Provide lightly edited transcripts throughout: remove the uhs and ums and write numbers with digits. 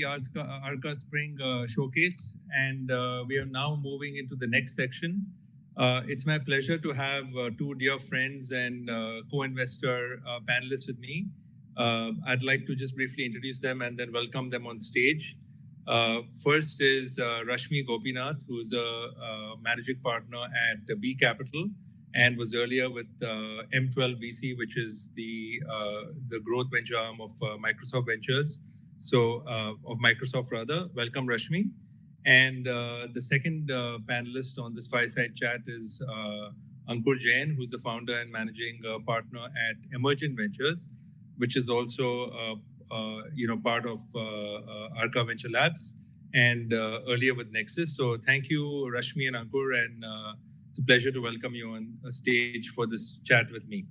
Arka Spring Showcase, and we are now moving into the next section. It's my pleasure to have two dear friends and co-investor panelists with me. I'd like to just briefly introduce them and then welcome them on stage. First is Rashmi Gopinath, who's a managing partner at B Capital and was earlier with M12 VC, which is the growth venture arm of Microsoft Ventures. Of Microsoft rather. Welcome, Rashmi. And the second panelist on this fireside chat is Ankur Jain, who's the founder and managing partner at Emergent Ventures, which is also part of Arka Venture Labs and earlier with Nexus. So thank you, Rashmi and Ankur, and it's a pleasure to welcome you on stage for this chat with me.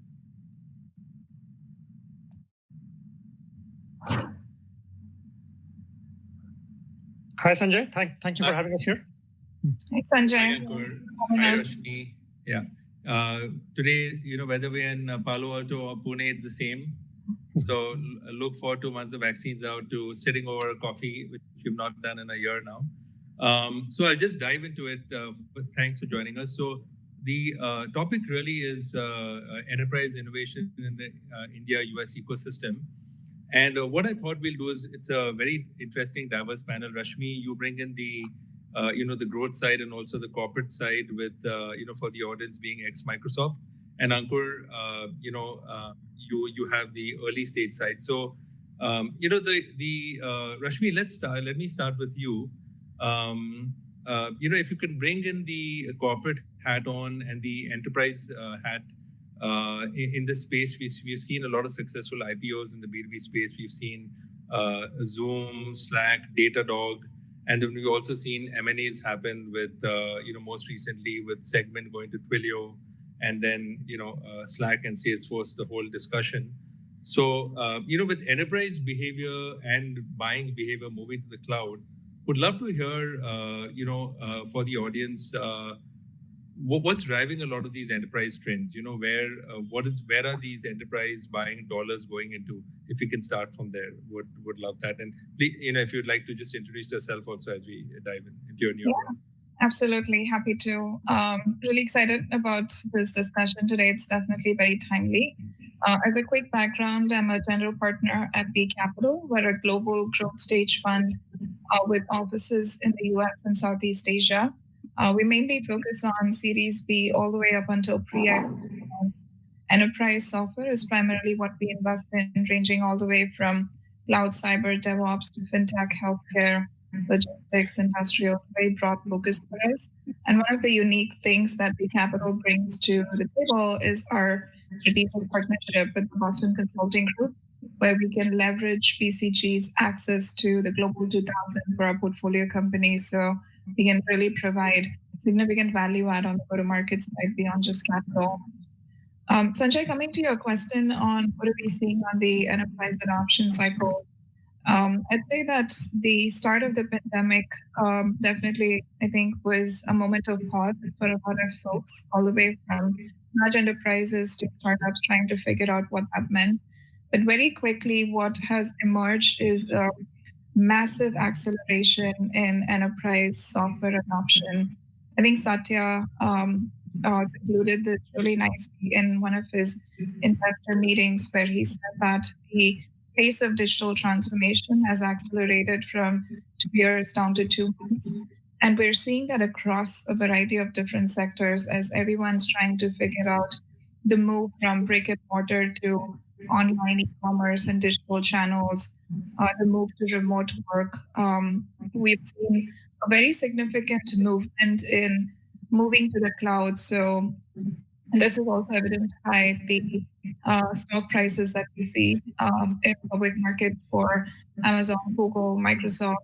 Hi, Sanjay. Thank you for having us here. Hi, Sanjay. Hi, Ankur. Hi, Rashmi. Yeah. Today, whether we're in Palo Alto or Pune, it's the same. So look forward to, once the vaccine's out, to sitting over a coffee, which we've not done in a year now. So I'll just dive into it. Thanks for joining us. So the topic really is enterprise innovation in the India-US ecosystem. And what I thought we'll do is, it's a very interesting, diverse panel. Rashmi, you bring in the growth side and also the corporate side with, for the audience being ex-Microsoft. And Ankur, you have the early stage side. So, Rashmi, let me start with you. If you can bring in the corporate hat on and the enterprise hat, in this space, we've seen a lot of successful IPOs in the B2B space. We've seen Zoom, Slack, Datadog, and then we've also seen M&As happen with, most recently with Segment going to Twilio, and then, Slack and Salesforce, the whole discussion. So, with enterprise behavior and buying behavior moving to the cloud, would love to hear, for the audience, what's driving a lot of these enterprise trends? Where are these enterprise buying dollars going into? If you can start from there, would love that. And if you'd like to just introduce yourself also as we dive into your new role. Absolutely, happy to. Really excited about this discussion today. It's definitely very timely. As a quick background, I'm a general partner at B Capital. We're a global growth stage fund with offices in the US and Southeast Asia. We mainly focus on Series B all the way up until pre-IPO. Enterprise software is primarily what we invest in, ranging all the way from cloud, cyber, DevOps to fintech, healthcare, logistics, industrials, very broad focus for us. And one of the unique things that B Capital brings to the table is our strategic partnership with the Boston Consulting Group, where we can leverage BCG's access to the Global 2000 for our portfolio companies. So we can really provide significant value add on the go-to-market side beyond just capital. Sanjay, coming to your question on what are we seeing on the enterprise adoption cycle, I'd say that the start of the pandemic definitely, I think, was a moment of pause for a lot of folks, all the way from large enterprises to startups trying to figure out what that meant. But very quickly, what has emerged is a massive acceleration in enterprise software adoption. I think Satya concluded this really nicely in one of his investor meetings, where he said that the pace of digital transformation has accelerated from 2 years down to 2 months. And we're seeing that across a variety of different sectors as everyone's trying to figure out the move from brick and mortar to online e-commerce and digital channels, the move to remote work. We've seen a very significant movement in moving to the cloud. So this is also evident by the stock prices that we see in public markets for Amazon, Google, Microsoft,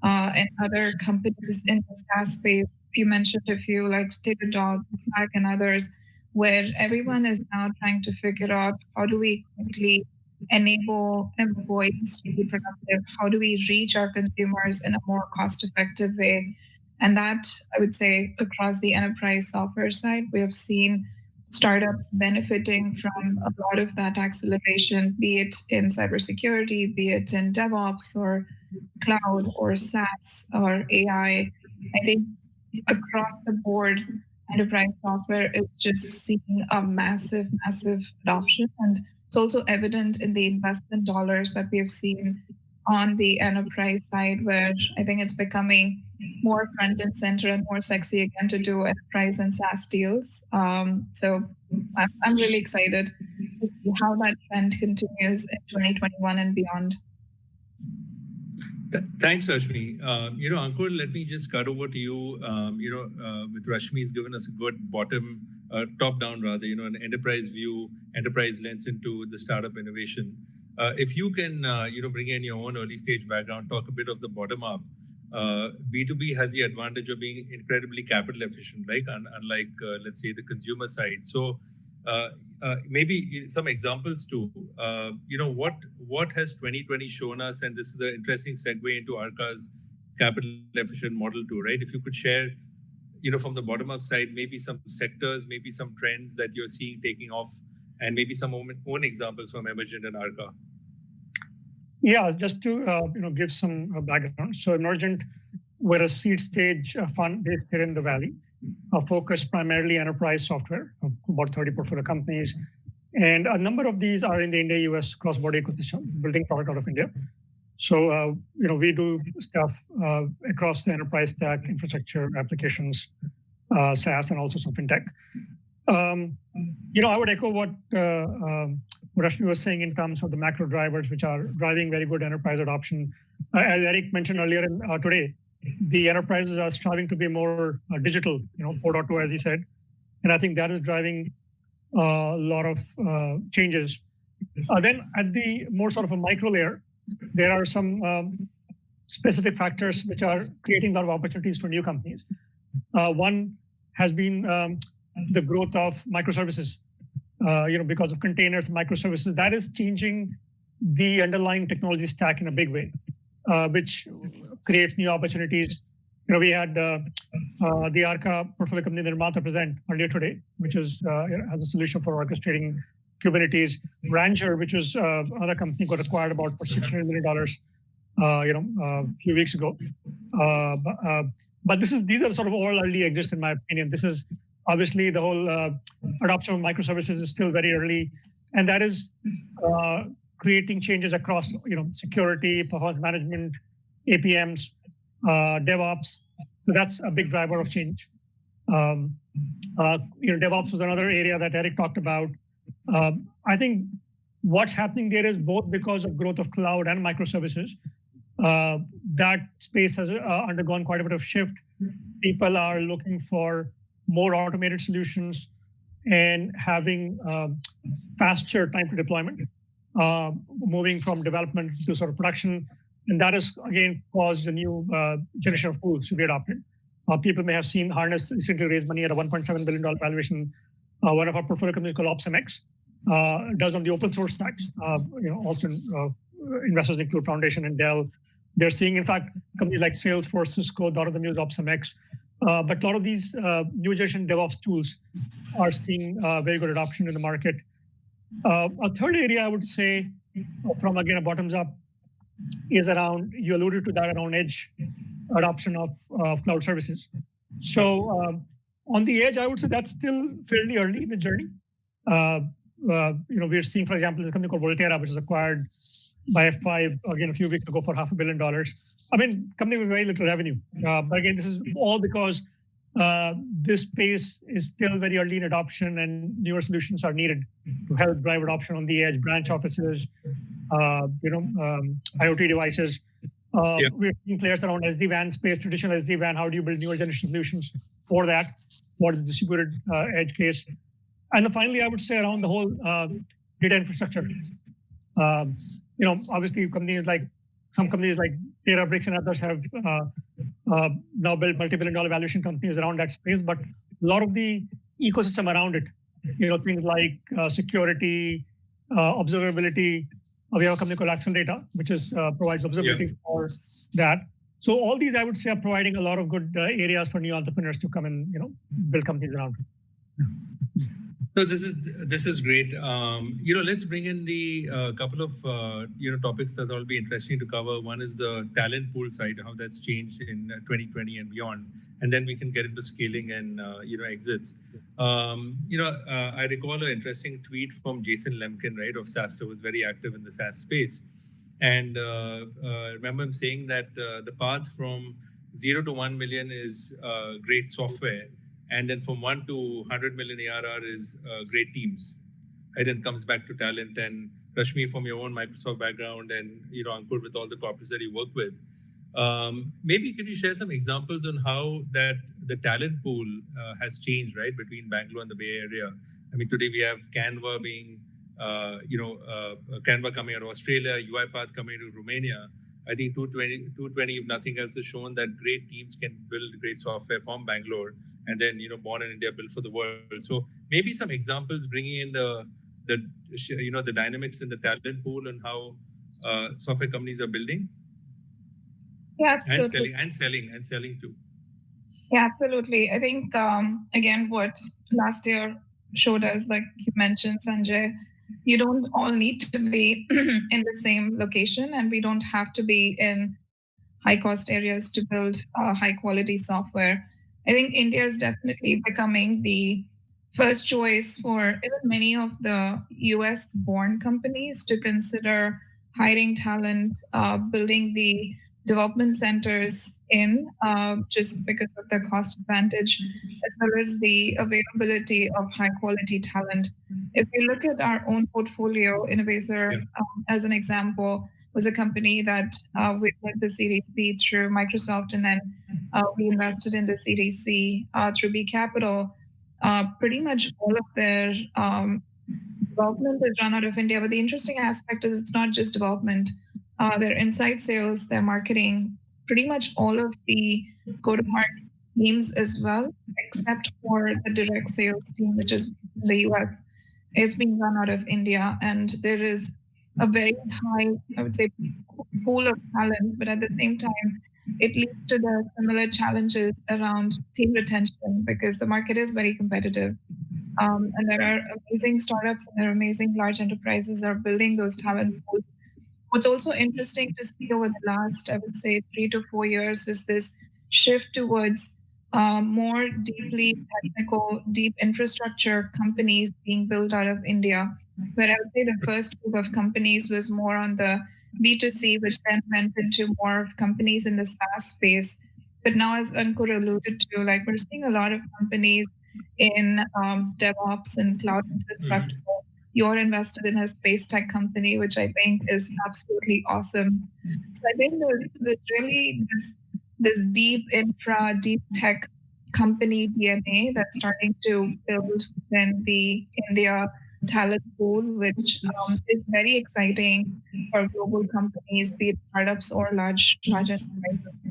and other companies in the SaaS space. You mentioned a few like Datadog, Slack, and others, where everyone is now trying to figure out how do we quickly enable employees to be productive? How do we reach our consumers in a more cost-effective way? And that, I would say, across the enterprise software side, we have seen startups benefiting from a lot of that acceleration, be it in cybersecurity, be it in DevOps or cloud or SaaS or AI, I think across the board, enterprise software is just seeing a massive, massive adoption. And it's also evident in the investment dollars that we have seen on the enterprise side, where I think it's becoming more front and center and more sexy again to do enterprise and SaaS deals. So I'm really excited to see how that trend continues in 2021 and beyond. Thanks, Rashmi. Ankur, let me just cut over to you. With Rashmi's given us a good top-down rather, an enterprise view, enterprise lens into the startup innovation. If you can, bring in your own early stage background, talk a bit of the bottom up. B2B has the advantage of being incredibly capital efficient, right? Unlike, let's say, the consumer side. So maybe some examples too. What has 2020 shown us? And this is an interesting segue into Arka's capital efficient model too, right? If you could share, from the bottom up side, maybe some sectors, maybe some trends that you're seeing taking off, and maybe some own examples from Emergent and Arka. Yeah, just to give some background. So Emergent, we're a seed stage fund based here in the Valley, focused primarily enterprise software, about 30 portfolio companies. And a number of these are in the India-US cross-border ecosystem, building product out of India. So, we do stuff across the enterprise stack, infrastructure, applications, SaaS, and also some fintech. I would echo what Rashmi was saying in terms of the macro drivers, which are driving very good enterprise adoption. As Eric mentioned earlier today, the enterprises are striving to be more digital, 4.2, as he said. And I think that is driving a lot of changes. Then at the more sort of a micro layer, there are some specific factors which are creating a lot of opportunities for new companies. One has been the growth of microservices, because of containers, microservices. That is changing the underlying technology stack in a big way, which creates new opportunities. We had the Arka portfolio company that Nath present earlier today, which is has a solution for orchestrating Kubernetes. Rancher, which was another company, got acquired about for $600 million, a few weeks ago. But these are sort of all early exits, in my opinion. This is obviously the whole adoption of microservices is still very early, and that is creating changes across, security, performance management, APMs, DevOps. So that's a big driver of change. DevOps was another area that Eric talked about. I think what's happening there is both because of growth of cloud and microservices. That space has undergone quite a bit of shift. People are looking for more automated solutions and having faster time to deployment, moving from development to sort of production. And that has, again, caused a new generation of tools to be adopted. People may have seen Harness recently raised money at a $1.7 billion valuation. One of our portfolio companies called OpsMX does on the open source stacks. Also investors include Foundation and Dell. They're seeing, in fact, companies like Salesforce, Cisco, a lot of them use OpsMX. But a lot of these new generation DevOps tools are seeing very good adoption in the market. A third area I would say, from again a bottoms up, is around, you alluded to that, around edge adoption of cloud services. So on the edge, I would say that's still fairly early in the journey. We're seeing, for example, this company called Volterra, which was acquired by F5 again a few weeks ago for $500 million. I mean, company with very little revenue. But again, this is all because this space is still very early in adoption, and newer solutions are needed to help drive adoption on the edge, branch offices, IoT devices. We're seeing players around SD-WAN space, traditional SD-WAN. How do you build newer generation solutions for that, for the distributed edge case? And then finally, I would say around the whole data infrastructure. Obviously, some companies like Databricks and others have now built multi-billion-dollar valuation companies around that space. But a lot of the ecosystem around it, things like security, observability. We have a company called Accelerata, which provides observability for that. So all these, I would say, are providing a lot of good areas for new entrepreneurs to come and build companies around. So this is great. Let's bring in the couple of topics that will be interesting to cover. One is the talent pool side, how that's changed in 2020 and beyond, and then we can get into scaling and exits. I recall an interesting tweet from Jason Lemkin, right, of SaaS, who was very active in the SaaS space, and I remember him saying that the path from 0 to 1 million is great software. And then from 1 to 100 million ARR is great teams, right? And comes back to talent. And Rashmi, from your own Microsoft background, and Ankur, with all the corporates that you work with, maybe can you share some examples on how that the talent pool has changed, right, between Bangalore and the Bay Area? I mean, today we have Canva being, Canva coming out of Australia, UiPath coming to Romania. I think 220, if nothing else, has shown that great teams can build great software from Bangalore, and then born in India, built for the world. So maybe some examples bringing in the dynamics in the talent pool and how software companies are building. Yeah, absolutely. And selling too. Yeah, absolutely. I think again, what last year showed us, like you mentioned, Sanjay, you don't all need to be in the same location, and we don't have to be in high cost areas to build high quality software. I think India is definitely becoming the first choice for even many of the US born companies to consider hiring talent, building the development centers in just because of the cost advantage, as well as the availability of high quality talent. If you look at our own portfolio, Innovator, as an example, was a company that we did the Series B through Microsoft, and then we invested in the Series C through B Capital. Pretty much all of their development is run out of India. But the interesting aspect is it's not just development. Their inside sales, their marketing, pretty much all of the go-to-market teams as well, except for the direct sales team, which is in the US, is being run out of India. And there is a very high, I would say, pool of talent, but at the same time, it leads to the similar challenges around team retention because the market is very competitive. And there are amazing startups and there are amazing large enterprises that are building those talent pools. What's also interesting to see over the last, I would say, 3 to 4 years is this shift towards more deeply technical, deep infrastructure companies being built out of India, where I would say the first group of companies was more on the B2C, which then went into more of companies in the SaaS space. But now, as Ankur alluded to, like we're seeing a lot of companies in DevOps and cloud infrastructure. You're invested in a space tech company, which I think is absolutely awesome. So I think there's really this deep infra, deep tech company DNA that's starting to build within the India talent pool, which is very exciting for global companies, be it startups or large enterprises.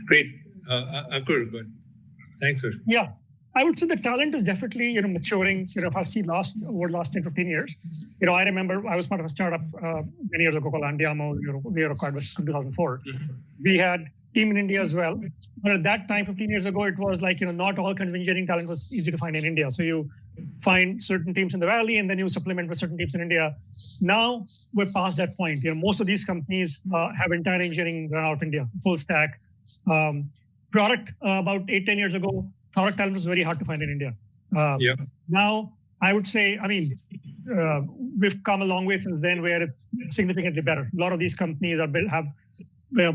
Great. Ankur, go ahead. Thanks, sir. Yeah. I would say the talent is definitely, maturing, if I see over the last 10, 15 years. I remember I was part of a startup many years ago called Andiamo, we were acquired in 2004. We had team in India as well. But at that time, 15 years ago, it was like, not all kinds of engineering talent was easy to find in India. So you find certain teams in the Valley and then you supplement with certain teams in India. Now we're past that point. Most of these companies have entire engineering run out of India, full stack. Product about 8-10 years ago, product talent was very hard to find in India. Now, I would say, we've come a long way since then where it's significantly better. A lot of these companies have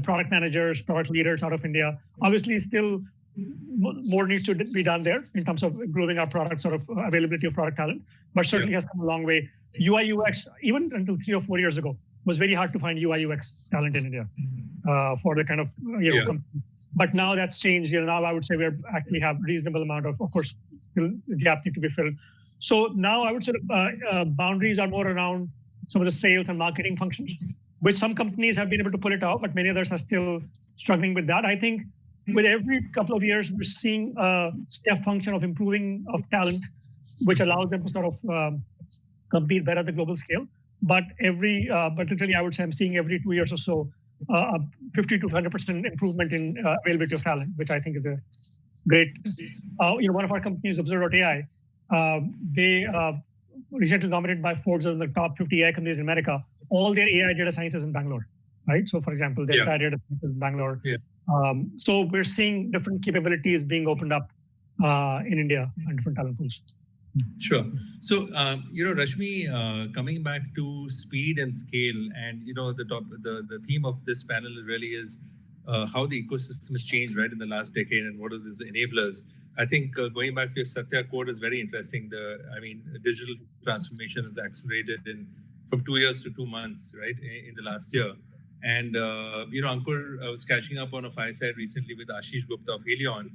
product managers, product leaders out of India. Obviously, still more needs to be done there in terms of improving our product sort of availability of product talent, but certainly has come a long way. UI UX, even until 3 or 4 years ago, was very hard to find UI UX talent in India for the kind of company. But now that's changed. Now I would say we actually have reasonable amount of course, still the gap need to be filled. So now I would say boundaries are more around some of the sales and marketing functions, which some companies have been able to pull it out, but many others are still struggling with that. I think with every couple of years, we're seeing a step function of improving of talent, which allows them to sort of compete better at the global scale. But literally, I would say I'm seeing every 2 years or so, 50 to 100% improvement in availability of talent, which I think is a great. One of our companies, Observer.ai, they recently nominated by Forbes as the top 50 AI companies in America. All their AI data science is in Bangalore, right? So, for example, their entire data science is in Bangalore. Yeah. So we're seeing different capabilities being opened up in India and different talent pools. Sure. So, Rashmi, coming back to speed and scale, and the theme of this panel really is how the ecosystem has changed, right, in the last decade, and what are these enablers. I think going back to your Satya quote is very interesting. Digital transformation has accelerated from 2 years to 2 months, right, in the last year. And Ankur, I was catching up on a fireside recently with Ashish Gupta of Helion,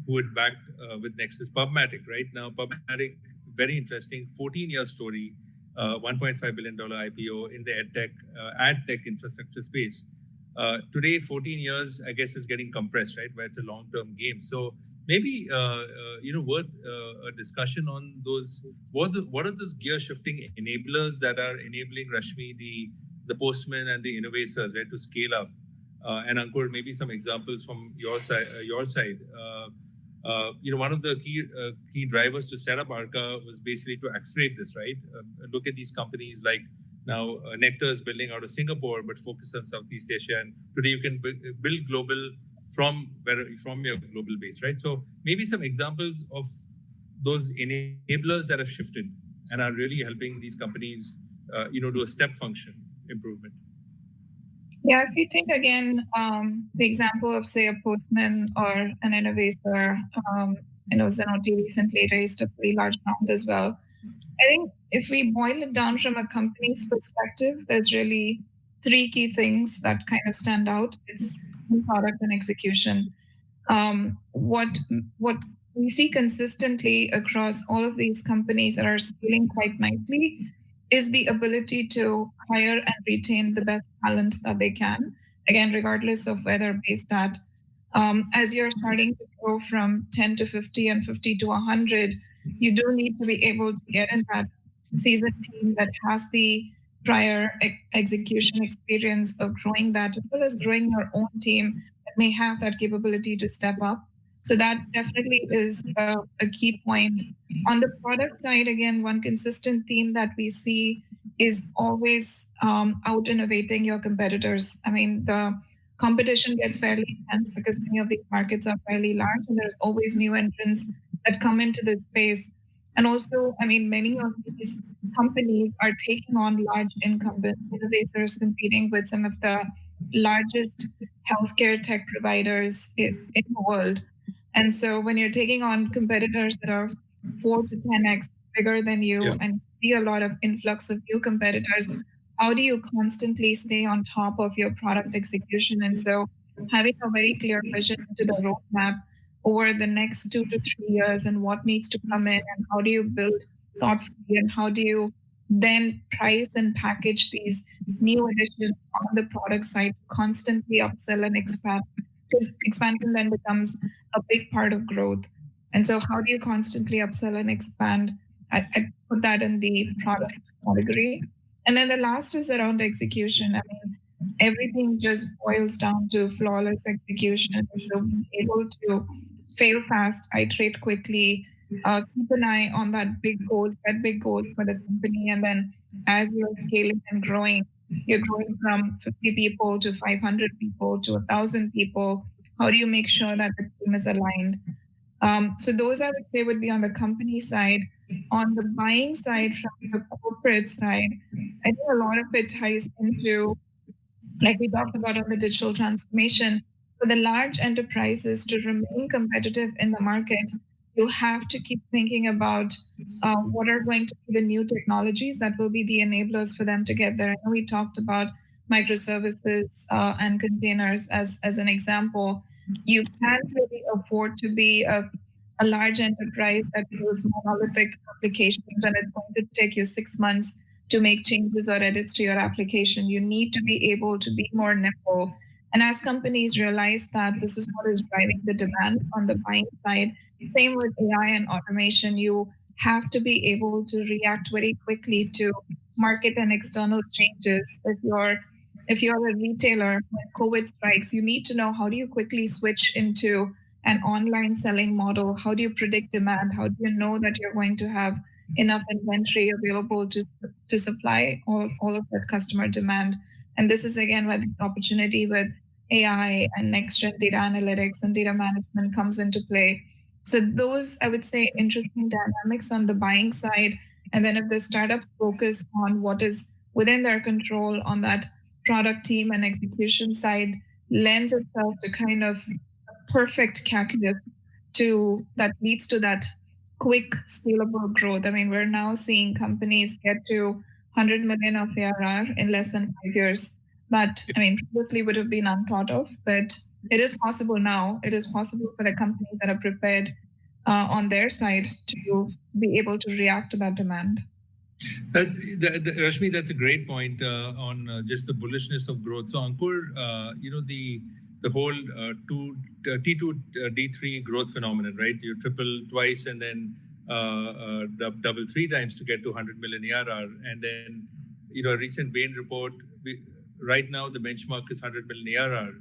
who had backed with Nexus PubMatic, right? Now, PubMatic, very interesting, 14-year story, $1.5 billion IPO in the ad tech infrastructure space. Today, 14 years, I guess, is getting compressed, right? Where it's a long-term game. So maybe, worth a discussion on those. What are those gear-shifting enablers that are enabling Rashmi, the postmen and the innovators, right, to scale up? And Ankur, maybe some examples from your side. One of the key drivers to set up Arka was basically to accelerate this, right? Look at these companies like now Nectar is building out of Singapore, but focus on Southeast Asia. And today you can build global from your global base, right? So maybe some examples of those enablers that have shifted and are really helping these companies, do a step function improvement. Yeah, if you take again the example of, say, a postman or an innovator, Zenoti recently raised a pretty large round as well. I think if we boil it down from a company's perspective, there's really 3 key things that kind of stand out. It's product and execution. What we see consistently across all of these companies that are scaling quite nicely is the ability to hire and retain the best talent that they can, again, regardless of where they're based at. As you're starting to grow from 10 to 50 and 50 to 100, you do need to be able to get in that seasoned team that has the prior execution experience of growing that, as well as growing your own team that may have that capability to step up. So that definitely is a key point. On the product side, again, one consistent theme that we see is always out innovating your competitors. I mean, the competition gets fairly intense because many of these markets are fairly large, and there's always new entrants that come into this space. And also, I mean, many of these companies are taking on large incumbents, innovators competing with some of the largest healthcare tech providers in the world. And so when you're taking on competitors that are 4 to 10x bigger than you and see a lot of influx of new competitors, how do you constantly stay on top of your product execution? And so having a very clear vision to the roadmap over the next 2 to 3 years and what needs to come in and how do you build thoughtfully and how do you then price and package these new additions on the product side, constantly upsell and expand, because expansion then becomes a big part of growth. And so how do you constantly upsell and expand? I put that in the product category. And then the last is around execution. I mean, everything just boils down to flawless execution. So being able to fail fast, iterate quickly, keep an eye on that big goals, set big goals for the company. And then as you're scaling and growing, you're growing from 50 people to 500 people to 1,000 people. How do you make sure that the team is aligned? So those I would say would be on the company side. On the buying side, from the corporate side, I think a lot of it ties into, like we talked about on the digital transformation, for the large enterprises to remain competitive in the market, you have to keep thinking about what are going to be the new technologies that will be the enablers for them to get there. I know we talked about microservices and containers as an example. You can't really afford to be a large enterprise that builds monolithic applications and it's going to take you 6 months to make changes or edits to your application. You need to be able to be more nimble. And as companies realize that this is what is driving the demand on the buying side, same with AI and automation, you have to be able to react very quickly to market and external changes. If you're a retailer, when COVID strikes, you need to know how do you quickly switch into an online selling model? How do you predict demand? How do you know that you're going to have enough inventory available to supply all of that customer demand? And this is again where the opportunity with AI and next-gen data analytics and data management comes into play. So those, I would say, interesting dynamics on the buying side. And then if the startups focus on what is within their control on that product team and execution side, lends itself to kind of a perfect catalyst that leads to that quick scalable growth. I mean, we're now seeing companies get to 100 million of ARR in less than 5 years. That, I mean, previously would have been unthought of, but it is possible now. It is possible for the companies that are prepared on their side to be able to react to that demand. Rashmi, that's a great point on just the bullishness of growth. So Ankur, the whole T2 D3 growth phenomenon, right? You triple twice and then double 3 times to get to 100 million ARR, and then a recent Bain report. Right now the benchmark is 100 million ARR,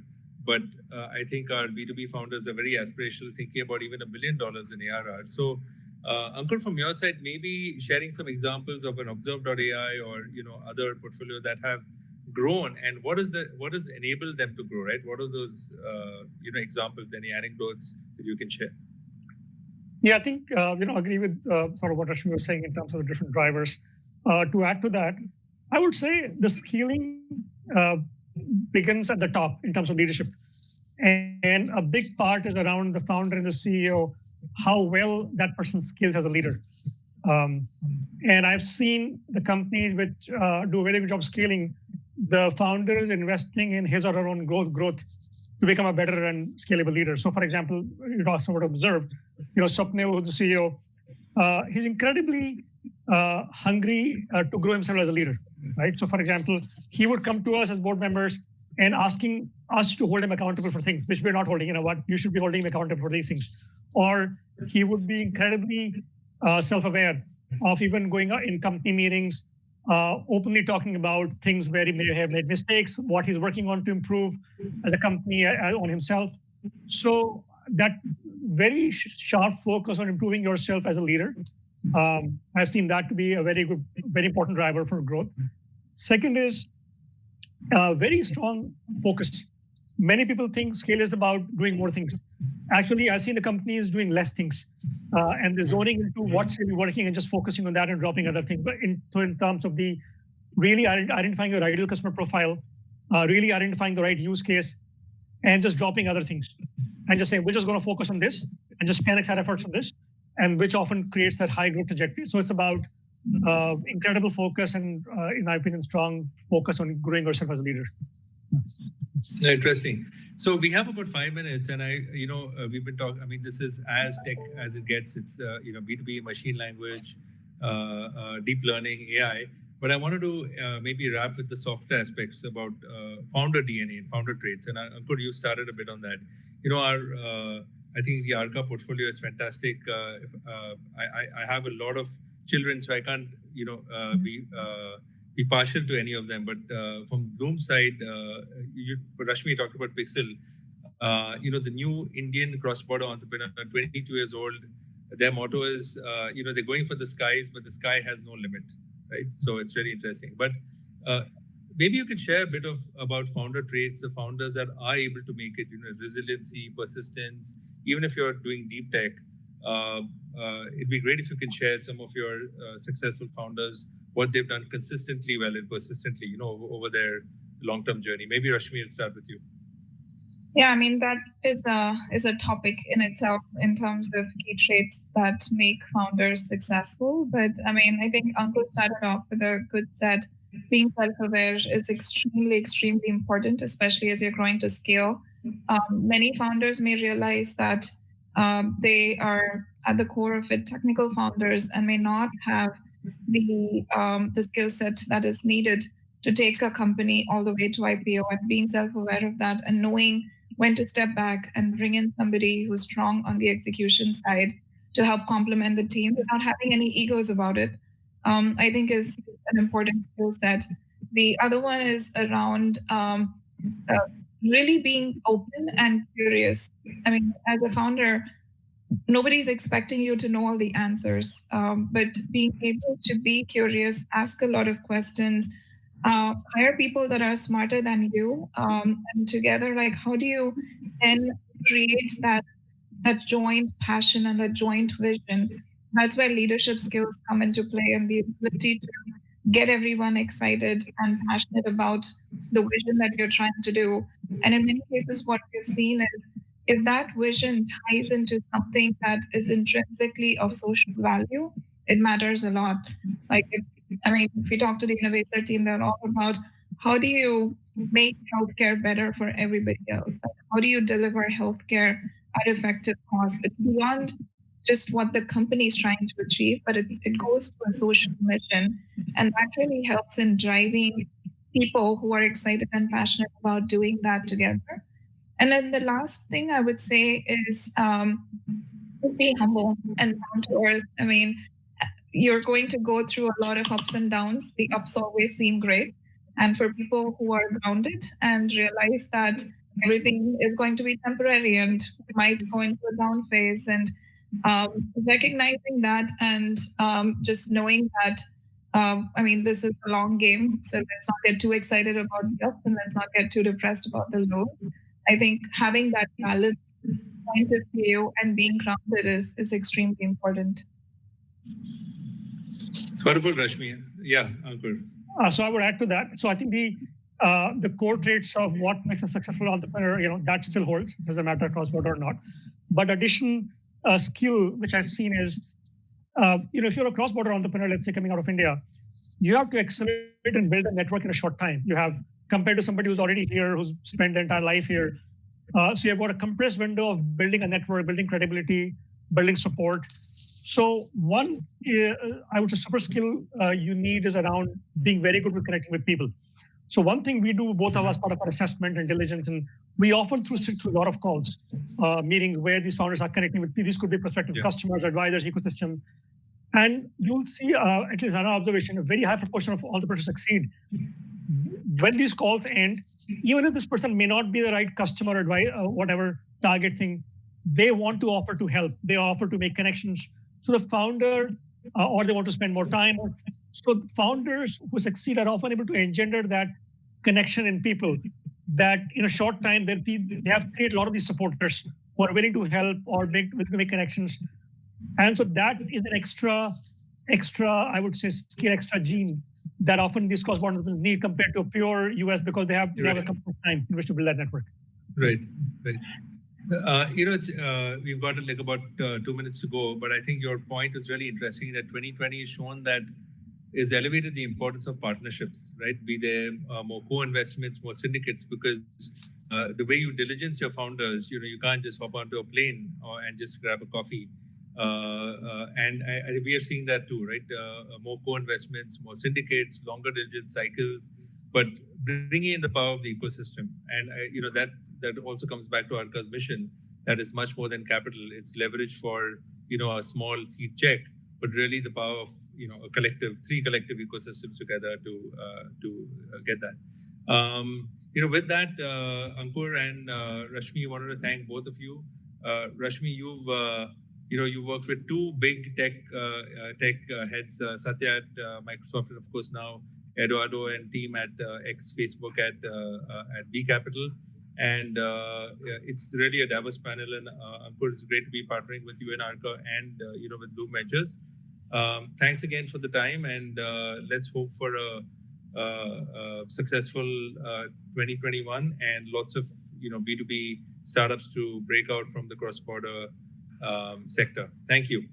but I think our B2B founders are very aspirational, thinking about even $1 billion in ARR. So. Ankur, from your side, maybe sharing some examples of an Observe.ai or other portfolio that have grown, and what has enabled them to grow, right? What are those examples? Any anecdotes that you can share? Yeah, I think agree with sort of what Rashmi was saying in terms of the different drivers. To add to that, I would say the scaling begins at the top in terms of leadership, and a big part is around the founder and the CEO, how well that person scales as a leader. And I've seen the companies which do a very good job scaling, the founder is investing in his or her own growth to become a better and scalable leader. So for example, you also would observe, Swapnil, who's the CEO, he's incredibly hungry to grow himself as a leader, right? So for example, he would come to us as board members and asking us to hold him accountable for things which we're not holding. You should be holding him accountable for these things. Or he would be incredibly self-aware of even going in company meetings, openly talking about things where he may have made mistakes, what he's working on to improve as a company on himself. So that very sharp focus on improving yourself as a leader, I've seen that to be a very important driver for growth. Second is very strong focus. Many people think scale is about doing more things. Actually, I've seen the companies doing less things, and they're zoning into what's really working and just focusing on that and dropping other things. But in terms of the really identifying your ideal customer profile, really identifying the right use case, and just dropping other things, and just saying, we're just going to focus on this and just 10x our efforts on this, and which often creates that high growth trajectory. So it's about incredible focus and, in my opinion, strong focus on growing yourself as a leader. Interesting. So we have about 5 minutes, and we've been talking. I mean, this is as tech as it gets. It's B2B, machine language, deep learning, AI. But I wanted to maybe wrap with the softer aspects about founder DNA and founder traits. And Ankur, you started a bit on that. I think the Arka portfolio is fantastic. I have a lot of children, so I can't be partial to any of them. But from Blume side, Rashmi talked about Pixel. The new Indian cross-border entrepreneur, 22 years old, their motto is, they're going for the skies, but the sky has no limit, right? So it's very interesting. But maybe you can share a bit about founder traits, the founders that are able to make it, resiliency, persistence. Even if you're doing deep tech, it'd be great if you can share some of your successful founders, what they've done consistently well and persistently, over their long-term journey. Maybe Rashmi, will start with you. Yeah, I mean, that is a topic in itself in terms of key traits that make founders successful. But I mean, I think Ankur started off with a good set. Being self-aware is extremely, extremely important, especially as you're growing to scale. Many founders may realize that they are at the core of it technical founders and may not have the skill set that is needed to take a company all the way to IPO, and being self-aware of that and knowing when to step back and bring in somebody who's strong on the execution side to help complement the team without having any egos about it, I think is an important skill set. The other one is around really being open and curious as a founder, nobody's expecting you to know all the answers, but being able to be curious, ask a lot of questions, hire people that are smarter than you, and together, like, how do you then create that joint passion and that joint vision? That's where leadership skills come into play, and the ability to get everyone excited and passionate about the vision that you're trying to do. And in many cases, what we've seen is if that vision ties into something that is intrinsically of social value, it matters a lot. Like, if you talk to the innovator team, they're all about how do you make healthcare better for everybody else? Like, how do you deliver healthcare at effective costs? It's beyond just what the company is trying to achieve, but it goes to a social mission. And that really helps in driving people who are excited and passionate about doing that together. And then the last thing I would say is just be humble and down to earth. You're going to go through a lot of ups and downs. The ups always seem great. And for people who are grounded and realize that everything is going to be temporary and we might go into a down phase, and recognizing that and just knowing that, this is a long game. So let's not get too excited about the ups and let's not get too depressed about the lows. I think having that balanced point of view and being grounded is extremely important. It's wonderful, Rashmi. Yeah, Ankur. So I would add to that. So I think the core traits of what makes a successful entrepreneur, that still holds. It doesn't matter cross-border or not. But addition skill, which I've seen is, if you're a cross-border entrepreneur, let's say coming out of India, you have to accelerate and build a network in a short time. You have, compared to somebody who's already here, who's spent their entire life here. So you've got a compressed window of building a network, building credibility, building support. So one, I would say super skill you need is around being very good with connecting with people. So one thing we do, both of us, part of our assessment and diligence, and we often sit through a lot of calls, meetings where these founders are connecting with people. These could be prospective customers, advisors, ecosystem. And you'll see, at least in our observation, a very high proportion of entrepreneurs succeed. When these calls end, even if this person may not be the right customer, advice, whatever target thing, they want to offer to help. They offer to make connections. So the founder, or they want to spend more time. So founders who succeed are often able to engender that connection in people that in a short time, they have created a lot of these supporters who are willing to help or make connections. And so that is an extra, I would say, skill, extra gene that often these cross-border need compared to a pure US, because they have a couple of time in which to build that network. Right. It's we've got like about 2 minutes to go, but I think your point is really interesting that 2020 has shown that is elevated the importance of partnerships, right? Be there more co-investments, more syndicates, because the way you diligence your founders, you can't just hop onto a plane and just grab a coffee. And we are seeing that too, right? More co-investments, more syndicates, longer diligence cycles, but bringing in the power of the ecosystem. And that also comes back to Arka's mission. That is much more than capital. It's leverage for a small seed check, but really the power of three collective ecosystems together to get that. With that, Ankur and Rashmi, I wanted to thank both of you. Rashmi, you've worked with two big tech heads, Satya at Microsoft, and of course now Eduardo and team at ex-Facebook at B Capital. And it's really a diverse panel, and Ankur, it's great to be partnering with you in Arka and with Blume Ventures. Thanks again for the time, and let's hope for a successful 2021 and lots of B2B startups to break out from the cross-border sector. Thank you.